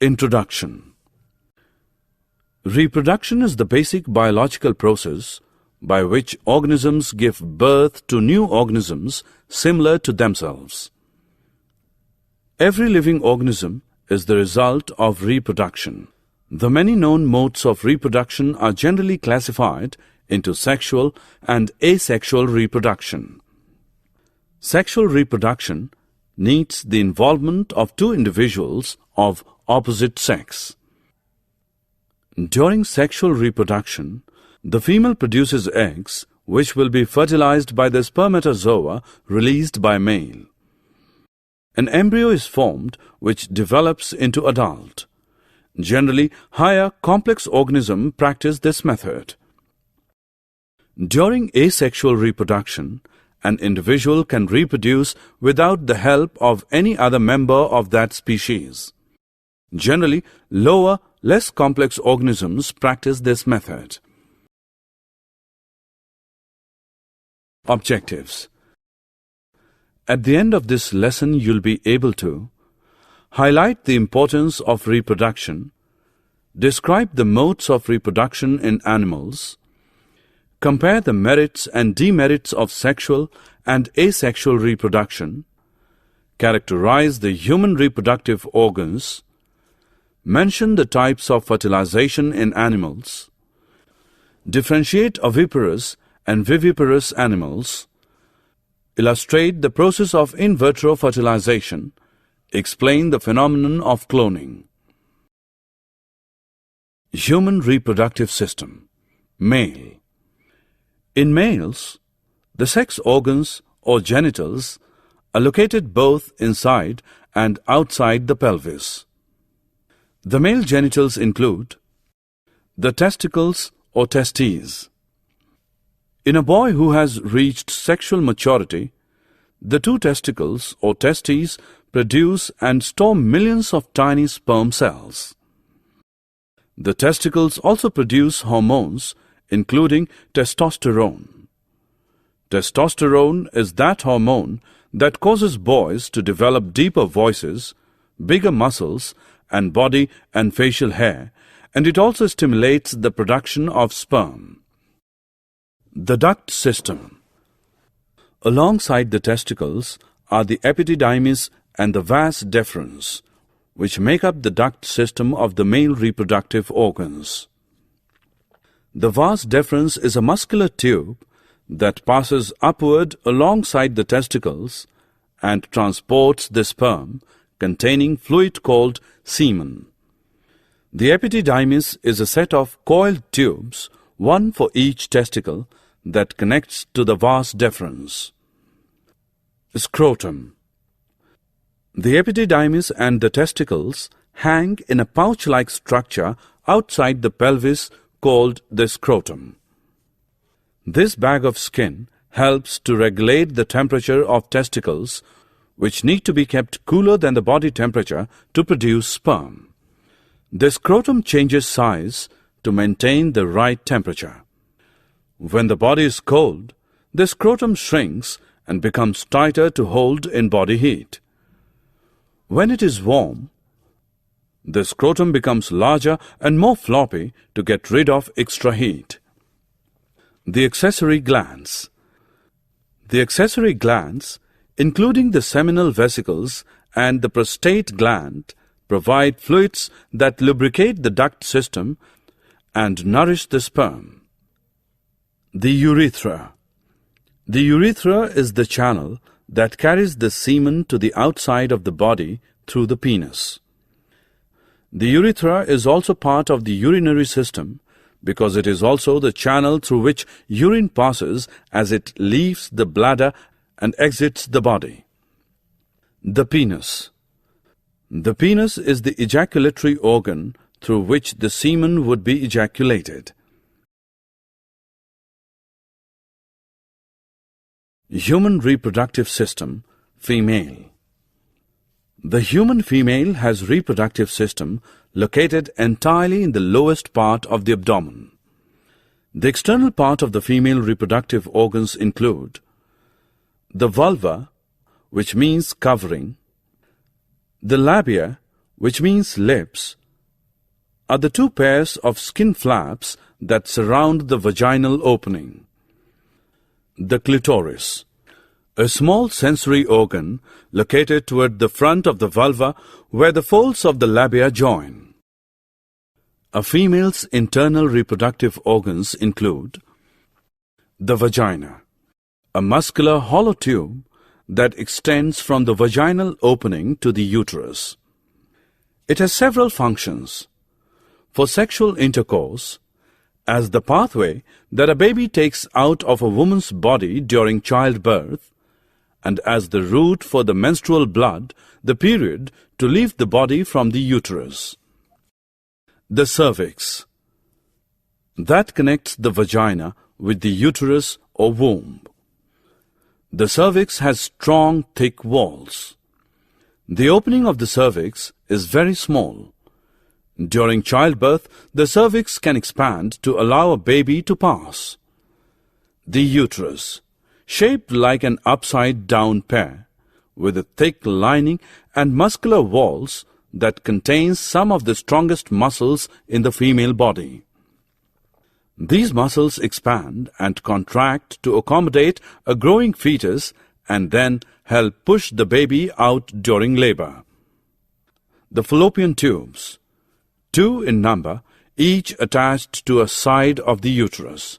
Introduction. Reproduction is the basic biological process by which organisms give birth to new organisms similar to themselves. Every living organism is the result of reproduction. The many known modes of reproduction are generally classified into sexual and asexual reproduction. Sexual reproduction needs the involvement of two individuals of opposite sex. During sexual reproduction, the female produces eggs which will be fertilized by the spermatozoa released by male. An embryo is formed which develops into adult. Generally, higher complex organisms practice this method. During asexual reproduction, an individual can reproduce without the help of any other member of that species. Generally, lower, less complex organisms practice this method. Objectives. At the end of this lesson, you'll be able to highlight the importance of reproduction, describe the modes of reproduction in animals, compare the merits and demerits of sexual and asexual reproduction, characterize the human reproductive organs, mention the types of fertilization in animals, differentiate oviparous and viviparous animals, illustrate the process of in vitro fertilization, explain the phenomenon of cloning. Human reproductive system. Male. In males, the sex organs or genitals are located both inside and outside the pelvis. The male genitals include the testicles or testes. In a boy who has reached sexual maturity, the two testicles or testes produce and store millions of tiny sperm cells. The testicles also produce hormones, including testosterone. Testosterone is that hormone that causes boys to develop deeper voices, bigger muscles, and body and facial hair, and it also stimulates the production of sperm. The duct system. Alongside the testicles are the epididymis and the vas deferens, which make up the duct system of the male reproductive organs. The vas deferens is a muscular tube that passes upward alongside the testicles and transports the sperm containing fluid called semen. The epididymis is a set of coiled tubes, one for each testicle, that connects to the vas deferens. Scrotum. The epididymis and the testicles hang in a pouch-like structure outside the pelvis called the scrotum. This bag of skin helps to regulate the temperature of testicles, which need to be kept cooler than the body temperature to produce sperm. The scrotum changes size to maintain the right temperature. When the body is cold, the scrotum shrinks and becomes tighter to hold in body heat. When it is warm, the scrotum becomes larger and more floppy to get rid of extra heat. The accessory glands. The accessory glands, including the seminal vesicles and the prostate gland, provide fluids that lubricate the duct system and nourish the sperm. The urethra. The urethra is the channel that carries the semen to the outside of the body through the penis. The urethra is also part of the urinary system because it is also the channel through which urine passes as it leaves the bladder and exits the body. The penis. The penis is the ejaculatory organ through which the semen would be ejaculated. Human reproductive system. Female. The human female has reproductive system located entirely in the lowest part of the abdomen. The external part of the female reproductive organs include the vulva, which means covering, the labia, which means lips, are the two pairs of skin flaps that surround the vaginal opening. The clitoris, a small sensory organ located toward the front of the vulva where the folds of the labia join. A female's internal reproductive organs include the vagina, a muscular hollow tube that extends from the vaginal opening to the uterus. It has several functions. For sexual intercourse, as the pathway that a baby takes out of a woman's body during childbirth, and as the route for the menstrual blood, the period, to leave the body from the uterus. The cervix, that connects the vagina with the uterus or womb. The cervix has strong, thick walls. The opening of the cervix is very small. During childbirth, the cervix can expand to allow a baby to pass. The uterus, shaped like an upside-down pear, with a thick lining and muscular walls that contains some of the strongest muscles in the female body. These muscles expand and contract to accommodate a growing fetus and then help push the baby out during labor. The fallopian tubes, 2 in number, each attached to a side of the uterus.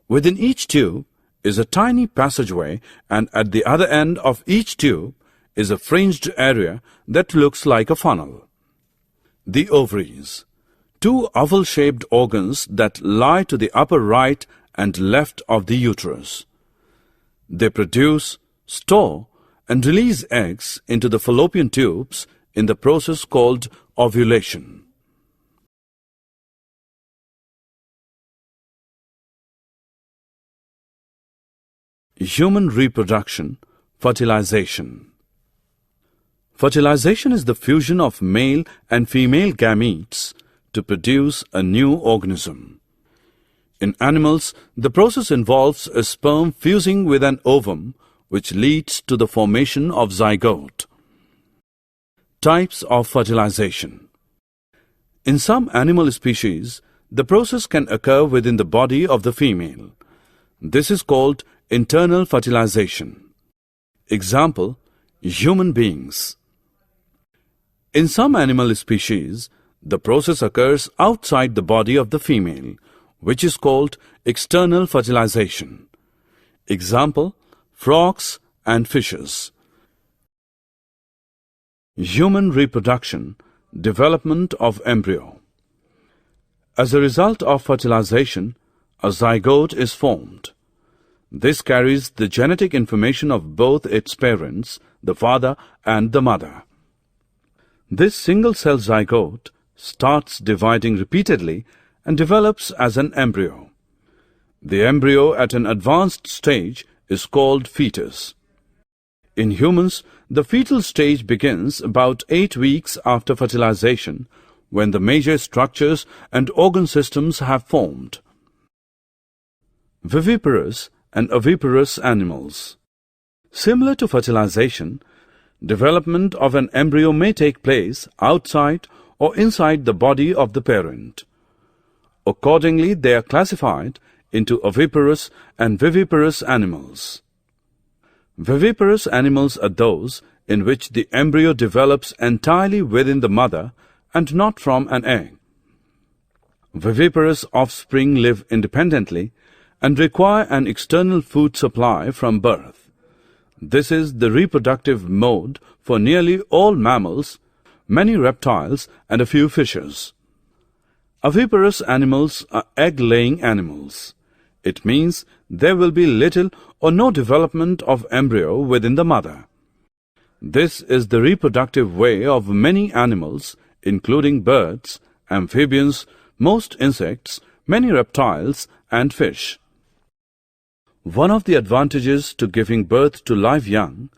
Within each tube is a tiny passageway, and at the other end of each tube is a fringed area that looks like a funnel. The ovaries, 2 oval-shaped organs that lie to the upper right and left of the uterus. They produce, store, and release eggs into the fallopian tubes in the process called ovulation. Human reproduction, fertilization. Fertilization is the fusion of male and female gametes to produce a new organism. In animals, the process involves a sperm fusing with an ovum, which leads to the formation of zygote. Types of fertilization. In some animal species, the process can occur within the body of the female. This is called internal fertilization. Example, human beings. In some animal species, the process occurs outside the body of the female, which is called external fertilization. Example, frogs and fishes. Human reproduction, development of embryo. As a result of fertilization, a zygote is formed. This carries the genetic information of both its parents, the father and the mother. This single-cell zygote starts dividing repeatedly and develops as an embryo. The embryo at an advanced stage is called fetus. In humans, the fetal stage begins about 8 weeks after fertilization, when the major structures and organ systems have formed. Viviparous and oviparous animals. Similar to fertilization, development of an embryo may take place outside or inside the body of the parent. Accordingly, they are classified into oviparous and viviparous animals. Viviparous animals are those in which the embryo develops entirely within the mother and not from an egg. Viviparous offspring live independently and require an external food supply from birth. This is the reproductive mode for nearly all mammals, many reptiles, and a few fishes. Oviparous animals are egg-laying animals. It means there will be little or no development of embryo within the mother. This is the reproductive way of many animals, including birds, amphibians, most insects, many reptiles, and fish. One of the advantages to giving birth to live young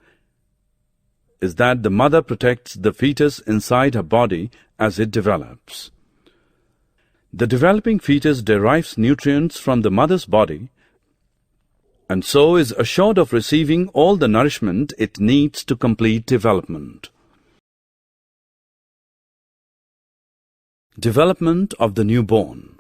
is that the mother protects the fetus inside her body as it develops. The developing fetus derives nutrients from the mother's body and so is assured of receiving all the nourishment it needs to complete development. Development of the newborn.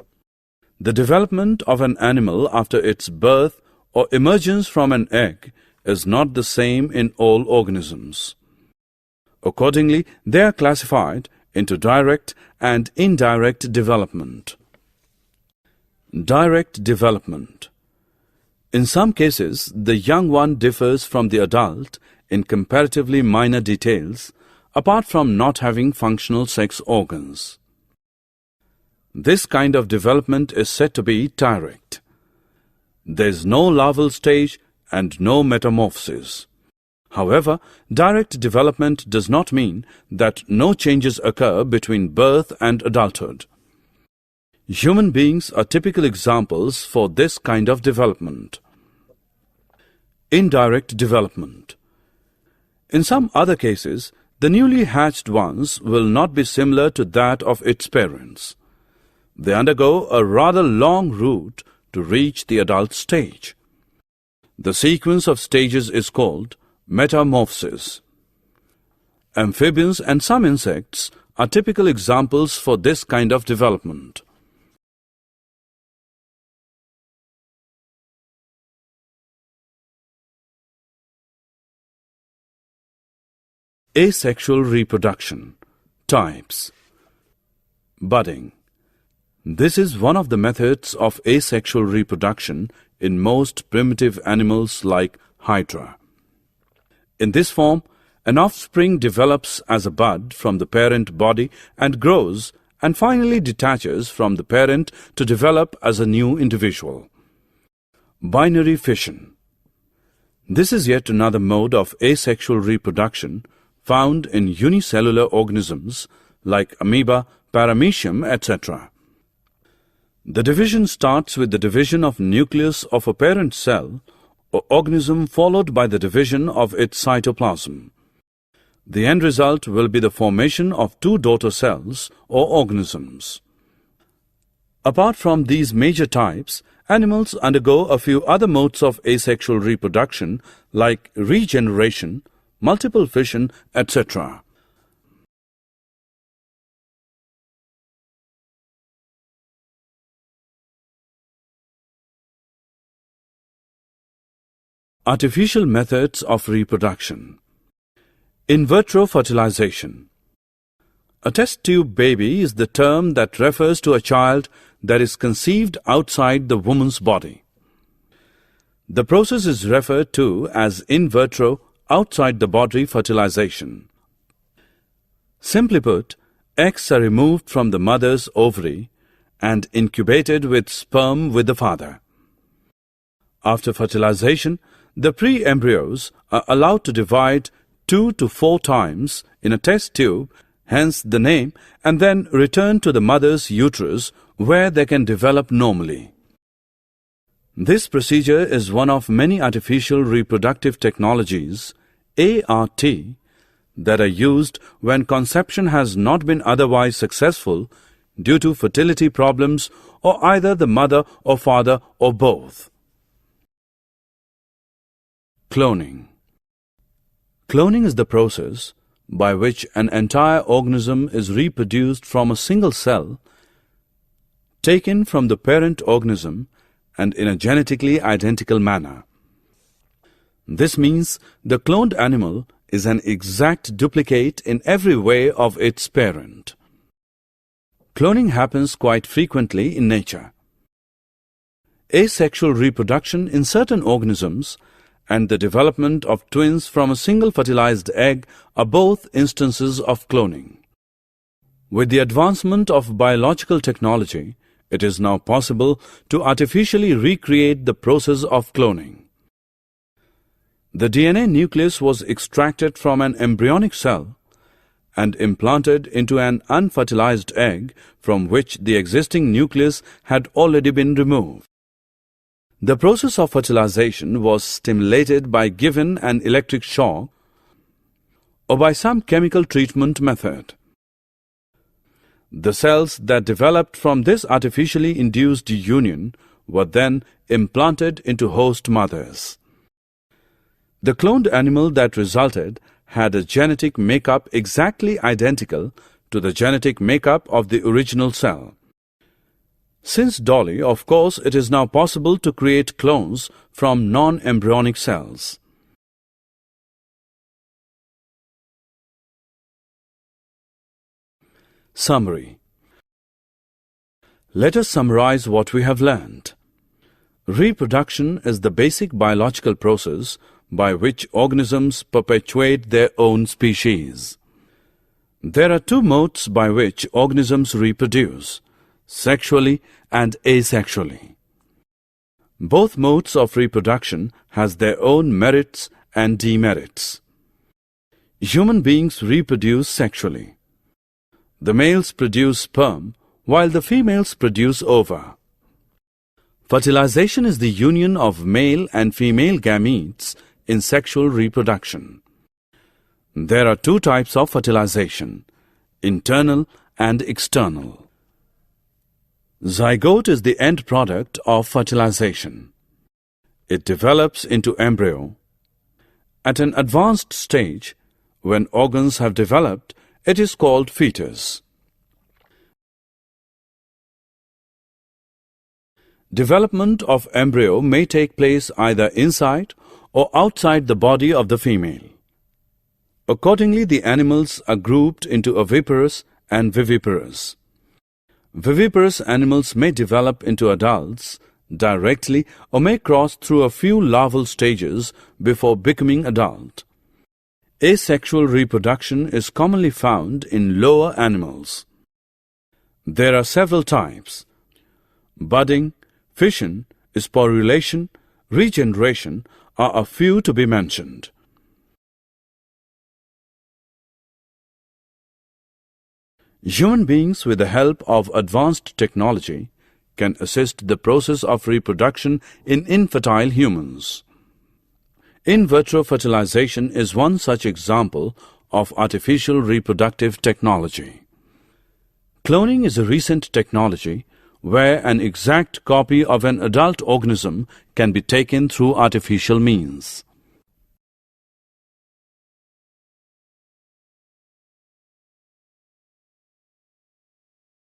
The development of an animal after its birth or emergence from an egg is not the same in all organisms. Accordingly, they are classified into direct and indirect development. Direct development. In some cases, the young one differs from the adult in comparatively minor details, apart from not having functional sex organs. This kind of development is said to be direct. There is no larval stage and no metamorphosis. However, direct development does not mean that no changes occur between birth and adulthood. Human beings are typical examples for this kind of development. Indirect development. In some other cases, the newly hatched ones will not be similar to that of its parents. They undergo a rather long route to reach the adult stage. The sequence of stages is called metamorphosis. Amphibians and some insects are typical examples for this kind of development. Asexual reproduction. Types. Budding. This is one of the methods of asexual reproduction in most primitive animals like Hydra. In this form, an offspring develops as a bud from the parent body and grows and finally detaches from the parent to develop as a new individual. Binary fission. This is yet another mode of asexual reproduction found in unicellular organisms like amoeba, paramecium, etc. The division starts with the division of nucleus of a parent cell or organism followed by the division of its cytoplasm. The end result will be the formation of two daughter cells or organisms. Apart from these major types, animals undergo a few other modes of asexual reproduction like regeneration, multiple fission, etc. Artificial methods of reproduction. In vitro fertilization. A test tube baby is the term that refers to a child that is conceived outside the woman's body. The process is referred to as in vitro outside the body fertilization. Simply put, eggs are removed from the mother's ovary and incubated with sperm with the father. After fertilization, the pre-embryos are allowed to divide 2 to 4 times in a test tube, hence the name, and then return to the mother's uterus where they can develop normally. This procedure is one of many artificial reproductive technologies, ART, that are used when conception has not been otherwise successful due to fertility problems or either the mother or father or both. Cloning. Cloning is the process by which an entire organism is reproduced from a single cell taken from the parent organism and in a genetically identical manner. This means the cloned animal is an exact duplicate in every way of its parent. Cloning happens quite frequently in nature. Asexual reproduction in certain organisms and the development of twins from a single fertilized egg are both instances of cloning. With the advancement of biological technology, it is now possible to artificially recreate the process of cloning. The DNA nucleus was extracted from an embryonic cell and implanted into an unfertilized egg from which the existing nucleus had already been removed. The process of fertilization was stimulated by given an electric shock or by some chemical treatment method. The cells that developed from this artificially induced union were then implanted into host mothers. The cloned animal that resulted had a genetic makeup exactly identical to the genetic makeup of the original cell. Since Dolly, of course, it is now possible to create clones from non-embryonic cells. Summary. Let us summarize what we have learned. Reproduction is the basic biological process by which organisms perpetuate their own species. There are two modes by which organisms reproduce: sexually and asexually. Both modes of reproduction has their own merits and demerits. Human beings reproduce sexually. The males produce sperm, while the females produce ova. Fertilization is the union of male and female gametes in sexual reproduction. There are two types of fertilization: internal and external. Zygote is the end product of fertilization. It develops into embryo. At an advanced stage, when organs have developed, it is called fetus. Development of embryo may take place either inside or outside the body of the female. Accordingly, the animals are grouped into oviparous and viviparous. Viviparous animals may develop into adults directly or may cross through a few larval stages before becoming adult. Asexual reproduction is commonly found in lower animals. There are several types: budding, fission, sporulation, regeneration are a few to be mentioned. Human beings, with the help of advanced technology, can assist the process of reproduction in infertile humans. In vitro fertilization is one such example of artificial reproductive technology. Cloning is a recent technology where an exact copy of an adult organism can be taken through artificial means.